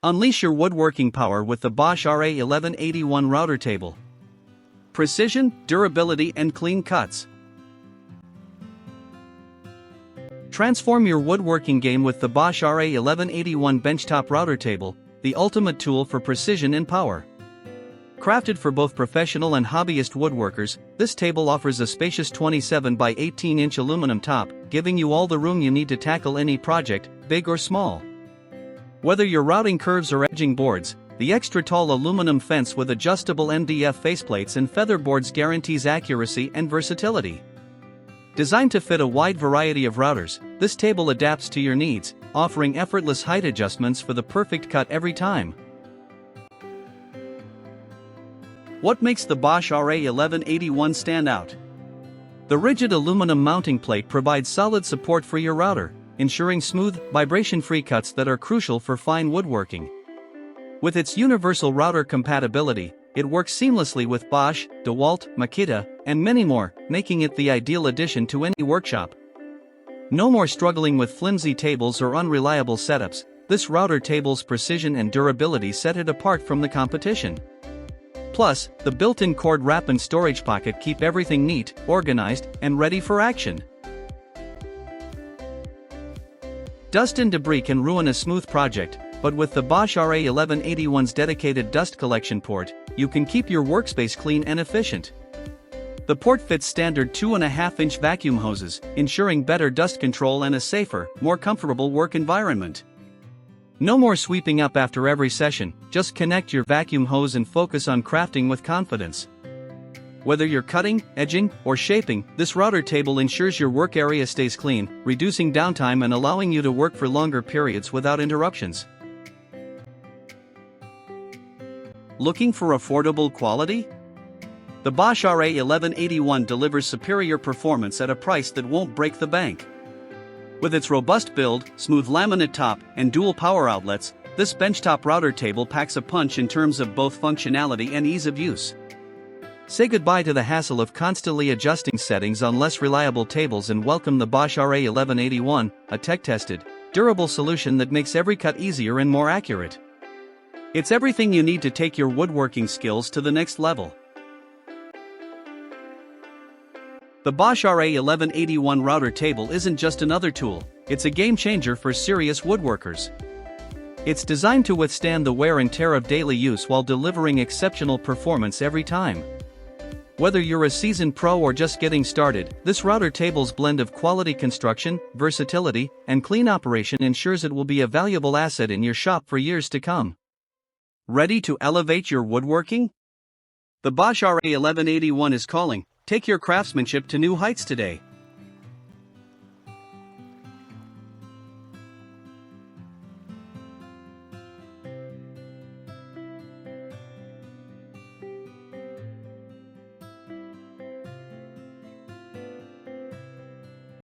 Unleash your woodworking power with the Bosch RA1181 router table. Precision, durability, and clean cuts. Transform your woodworking game with the Bosch RA1181 Benchtop router table, the ultimate tool for precision and power. Crafted for both professional and hobbyist woodworkers, this table offers a spacious 27 by 18-inch aluminum top, giving you all the room you need to tackle any project, big or small. Whether you're routing curves or edging boards, the extra-tall aluminum fence with adjustable MDF faceplates and Featherboards guarantees accuracy and versatility. Designed to fit a wide variety of routers, this table adapts to your needs, offering effortless height adjustments for the perfect cut every time. What makes the Bosch RA1181 stand out? The rigid aluminum mounting plate provides solid support for your router, ensuring smooth, vibration-free cuts that are crucial for fine woodworking. With its universal router compatibility, it works seamlessly with Bosch, DeWalt, Makita, and many more, making it the ideal addition to any workshop. No more struggling with flimsy tables or unreliable setups. This router table's precision and durability set it apart from the competition. Plus, the built-in cord wrap and storage pocket keep everything neat, organized, and ready for action. Dust and debris can ruin a smooth project, but with the Bosch RA1181's dedicated dust collection port, you can keep your workspace clean and efficient. The port fits standard 2.5-inch vacuum hoses, ensuring better dust control and a safer, more comfortable work environment. No more sweeping up after every session, just connect your vacuum hose and focus on crafting with confidence. Whether you're cutting, edging, or shaping, this router table ensures your work area stays clean, reducing downtime and allowing you to work for longer periods without interruptions. Looking for affordable quality? The Bosch RA1181 delivers superior performance at a price that won't break the bank. With its robust build, smooth laminate top, and dual power outlets, this benchtop router table packs a punch in terms of both functionality and ease of use. Say goodbye to the hassle of constantly adjusting settings on less reliable tables and welcome the Bosch RA1181, a tech-tested, durable solution that makes every cut easier and more accurate. It's everything you need to take your woodworking skills to the next level. The Bosch RA1181 router table isn't just another tool, it's a game changer for serious woodworkers. It's designed to withstand the wear and tear of daily use while delivering exceptional performance every time. Whether you're a seasoned pro or just getting started, this router table's blend of quality construction, versatility, and clean operation ensures it will be a valuable asset in your shop for years to come. Ready to elevate your woodworking? The Bosch RA1181 is calling. Take your craftsmanship to new heights today.